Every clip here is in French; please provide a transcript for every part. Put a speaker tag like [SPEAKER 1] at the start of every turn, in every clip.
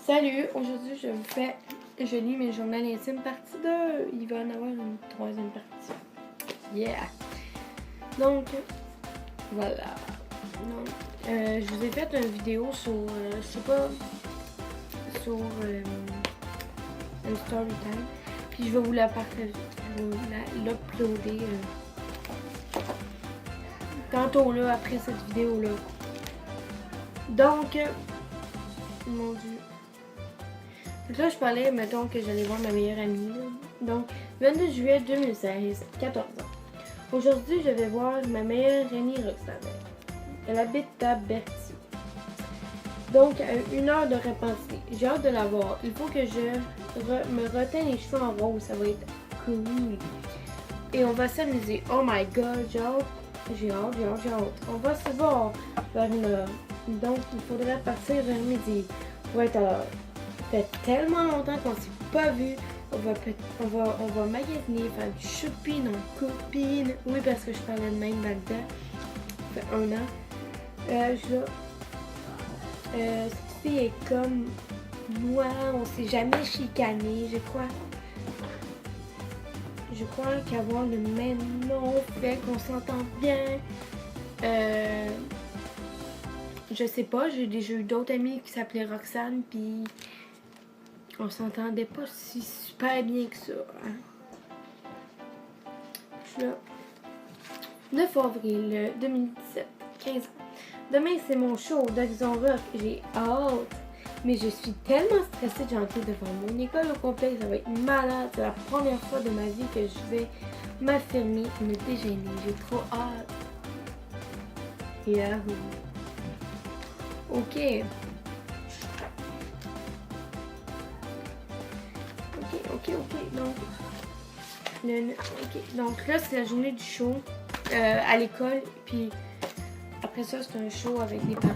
[SPEAKER 1] Salut, aujourd'hui je lis mes journaux intimes partie 2. Il va en avoir une troisième partie. Yeah! Donc, voilà. Donc, je vous ai fait une vidéo sur, je sais pas, sur un story time. Puis je vais vous la partager, je vais l'uploader tantôt là, après cette vidéo là. Donc, mon Dieu. Donc là, je parlais, mettons, que j'allais voir ma meilleure amie. Là. Donc, 22 juillet 2016, 14 ans. Aujourd'hui, je vais voir ma meilleure amie Roxane. Elle habite à Berthier. Donc, à 1 heure de repenser. J'ai hâte de la voir. Il faut que je me reteigne les cheveux en rose. Ça va être cool. Et on va s'amuser. Oh my god, j'ai hâte. On va se voir vers 1h. Donc, il faudrait partir vers midi pour être à l'heure. Ça fait tellement longtemps qu'on s'est pas vu. On va magasiner, faire du shopping en copine. Oui, parce que je parlais de même dans le temps. Ça fait 1 an. Cette fille est comme moi. On s'est jamais chicané, je crois. Je crois qu'avoir le même nom fait qu'on s'entend bien. Je sais pas, j'ai déjà eu d'autres amis qui s'appelaient Roxane, puis on s'entendait pas si super bien que ça. Hein? Je suis là. 9 avril 2017, 15 ans. Demain, c'est mon show d'Horizon Rock. J'ai hâte. Mais je suis tellement stressée de j'entrer devant mon école au complet. Ça va être malade. C'est la première fois de ma vie que je vais m'affirmer, me déjeuner. J'ai trop hâte. Yahoo! Ok. Donc là, c'est la journée du show à l'école. Puis après ça, c'est un show avec les parents.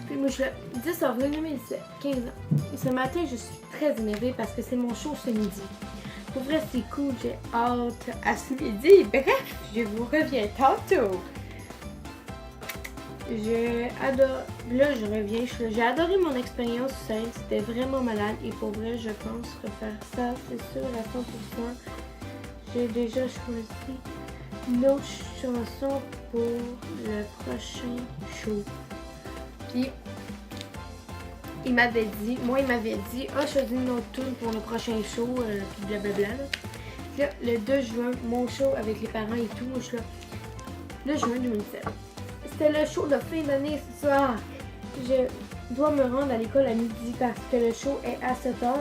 [SPEAKER 1] Puis moi, je suis là, 10 avril 2017, 15 ans. Ce matin, je suis très énervée parce que c'est mon show ce midi. Pour vrai, c'est cool. J'ai hâte à ce midi. Bref, je vous reviens tantôt. Là, je reviens. J'ai adoré mon expérience sur scène. C'était vraiment malade. Et pour vrai, je pense refaire ça, c'est sûr, à 100%. J'ai déjà choisi une autre chanson pour le prochain show. Puis, il m'avait dit, choisis une autre tune pour le prochain show, puis blablabla. Là, le 2 juin, mon show avec les parents et tout, moi, je suis là. Le juin 2007. C'était le show de fin d'année ce soir. Je dois me rendre à l'école à midi parce que le show est à 7h.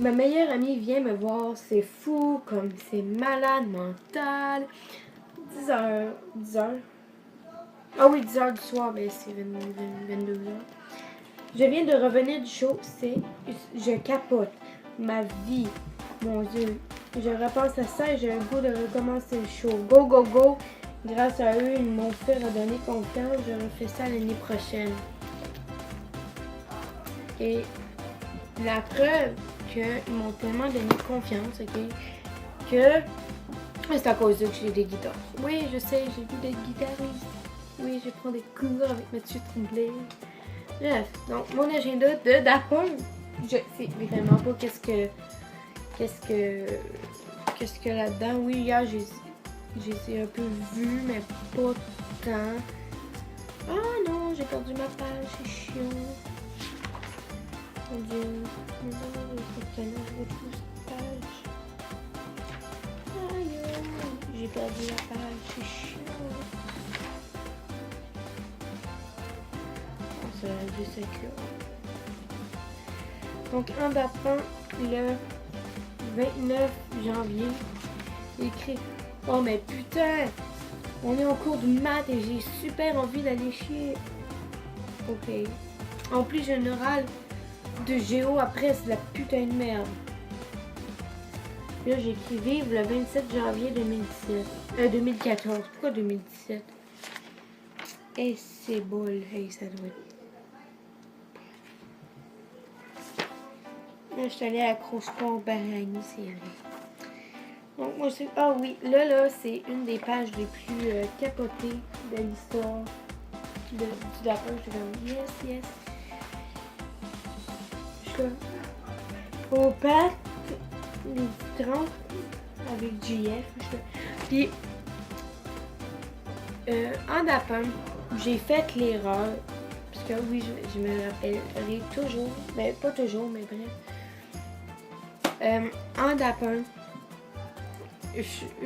[SPEAKER 1] Ma meilleure amie vient me voir. C'est fou, comme c'est malade mental. 10h. Ah oui, 10h du soir, ben c'est 22h. Je viens de revenir du show. Je capote. Ma vie. Mon Dieu. Je repense à ça et j'ai un goût de recommencer le show. Go, go, go. Grâce à eux, ils m'ont fait redonner confiance. Je refais ça l'année prochaine. Et la preuve qu'ils m'ont tellement donné confiance, ok, que c'est à cause d'eux que j'ai des guitares. Oui, je sais, j'ai vu des guitaristes. Oui, je prends des cours avec Mathieu Tremblay. Bref, donc mon agenda de Dapper, je sais vraiment pas qu'est-ce que là-dedans. Oui, hier, j'ai un peu vu, mais pas tant. Ah non, j'ai perdu ma page, c'est chiant. Mon Dieu, il faut que je retrouve cette page. Aïe, j'ai perdu la page, c'est chiant. Oh, ça va juste être là. Donc, en datant le 29 janvier, j'ai écrit « Oh, mais putain, on est en cours de maths et j'ai super envie d'aller chier. » Ok. En plus, j'ai une orale de géo après, c'est de la putain de merde. Là, j'ai écrit « Vive le 27 janvier 2014. Pourquoi 2017? Et c'est bol. Hey, ça doit être... Là, je suis allée à Croche-Pont Baragny, c'est vrai. Donc, moi, c'est... Ah oui, là, c'est une des pages les plus capotées de l'histoire du Dapper. Je suis comme, yes. ça. Au pâtes, les trempes avec JF. Puis, en lapin, j'ai fait l'erreur. Parce que oui, je me rappellerai toujours. Ben, pas toujours, mais bref. En lapin,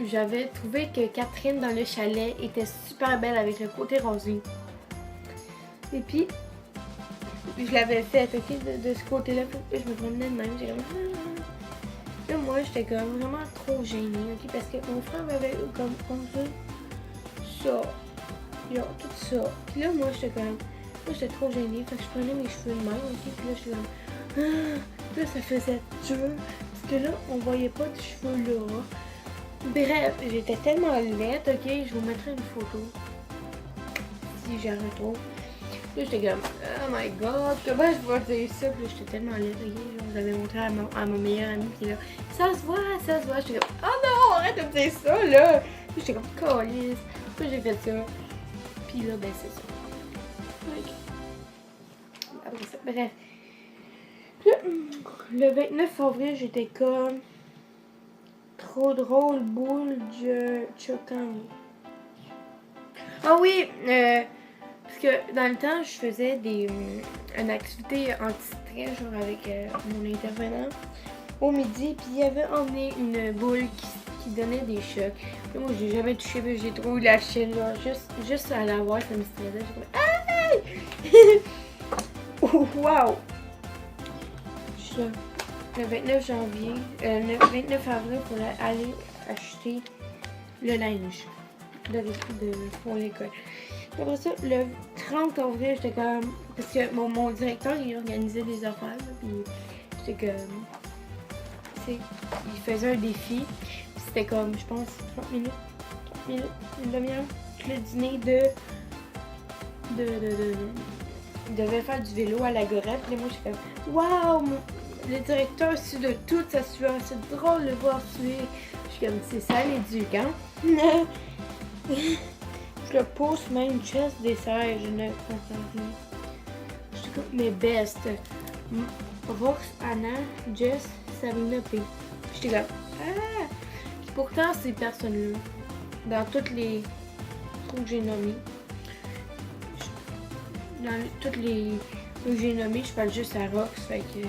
[SPEAKER 1] j'avais trouvé que Catherine dans le chalet était super belle avec le côté rosé. Et puis, je l'avais fait, ok, de ce côté-là. Je me promenais de même. J'ai comme... Là, moi, j'étais comme vraiment trop gênée, ok, parce que mon frère m'avait eu comme ça. Yo, tout ça. Puis là, moi, j'étais comme... Moi, j'étais trop gênée. Fait que je prenais mes cheveux de même, ok. Puis là, j'étais comme... Ah! Là, ça faisait dur. Parce que là, on voyait pas de cheveux là. Bref, j'étais tellement laide, ok. Je vous mettrai une photo. Si j'en retrouve. Là, j'étais comme... Oh my god, comment je vais dire ça? Puis là, j'étais tellement laide, ok. Genre, je l'avais montré à ma meilleure amie. Puis là, ça se voit, ça se voit. J'étais comme... Oh non, arrête de me dire ça, là. Puis j'étais comme... Calisse. Puis j'ai fait ça. Puis là, ben, c'est ça. Après ça, bref. Le 29 avril, j'étais comme trop drôle, boule de choquant. Ah oui, parce que dans le temps, je faisais une activité anti-stress, genre avec mon intervenant au midi, puis il avait emmené une boule qui donnait des chocs. Mais moi, j'ai jamais touché, mais j'ai trop eu la chienne, genre juste à la voir, ça me stressait. J'ai comme... Wow! Je suis là. Le 29 janvier, le 29 avril, pour aller acheter le linge pour l'école. Après ça, le 30 avril, j'étais comme... Parce que mon directeur, il organisait des affaires, là, puis j'étais comme... Il faisait un défi. C'était comme, je pense, 30 minutes, une demi-heure. Le dîner il devait faire du vélo à l'Agora. Puis moi, j'étais comme, waouh, le directeur sue de toute sa sueur. C'est drôle de voir suer. Je suis comme, c'est ça l'éducant. Je le pousse même une chaise dessert. Je ne comprends rien. Je suis comme, mes best. Rox, Anna, Jess, Sabrina P. J'étais comme, ah! Pourtant, ces personnes-là, dans toutes les trucs que j'ai nommés, j'ai nommé, je parle juste à Rox, fait que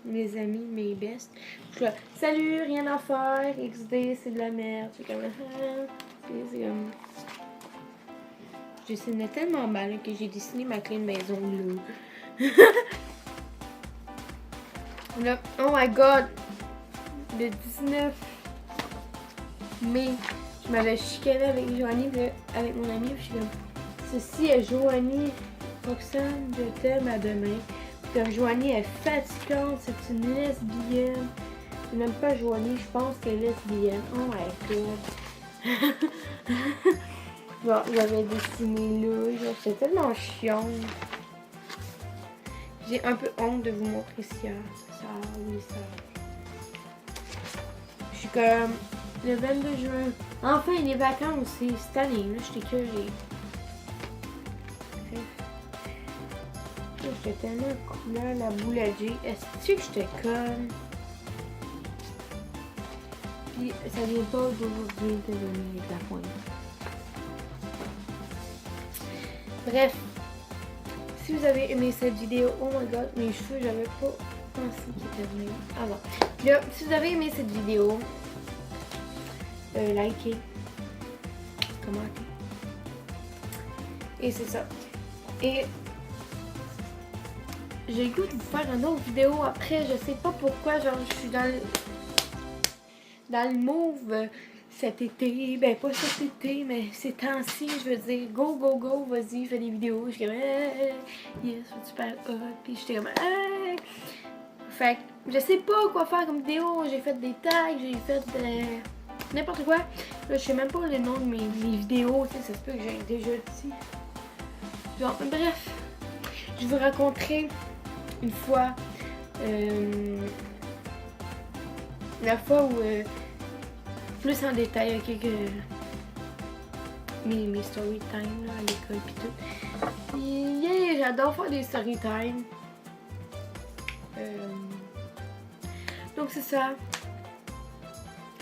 [SPEAKER 1] mes amis, mes bestes. Je suis là, salut, rien à faire, XD, c'est de la merde. C'est comme, c'est comme... Je dessinais tellement mal que j'ai dessiné ma clé de maison là. Là, oh my god, le 19 mai, je m'avais chicané avec Joanie, avec mon amie, puis je suis comme, ceci est Joanie, Roxane, je t'aime, à demain. Puis comme Joanie est fatigante, c'est une lesbienne. Je n'aime pas Joanie, je pense qu'elle est lesbienne. Oh my god. Bon, j'avais dessiné là, genre, c'était tellement chiant. J'ai un peu honte de vous montrer ça. Oui, ça. Je suis comme le 22 juin. Enfin, les vacances aussi. Cette année, là, j'étais curée. J'étais tellement couleur, la boule à J. Est-ce que j'étais conne? Puis, ça vient pas d'aujourd'hui de venir avec la pointe. Bref. Si vous avez aimé cette vidéo, oh my god, mes cheveux, j'avais pas pensé qu'ils étaient venus avant. Là, si vous avez aimé cette vidéo, likez, commentez. Et c'est ça. Et j'ai le goût de vous faire une autre vidéo après, je sais pas pourquoi, genre je suis dans le mauve cet été, ben pas cet été, mais ces temps-ci, je veux dire, go, go, go, vas-y, fais des vidéos. Je suis comme, yes, super hot, puis j'étais comme, fait que je sais pas quoi faire comme vidéo, j'ai fait des tags, j'ai fait n'importe quoi. Là, je sais même pas le nom de mes vidéos, tu sais, ça se peut que j'ai déjà dit. Genre, bref, je vous raconterai une fois, la fois où, plus en détail, ok, que mes story time là, à l'école pis tout. Puis, yeah! j'adore faire des story time. Donc c'est ça.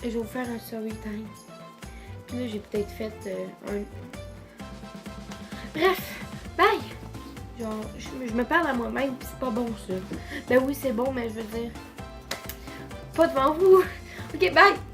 [SPEAKER 1] Et je vais vous faire un story time. Puis là, j'ai peut-être fait un... Bref, bye! Genre, je me parle à moi-même, pis c'est pas bon ça. Ben oui, c'est bon, mais je veux dire... Pas devant vous. Ok, bye!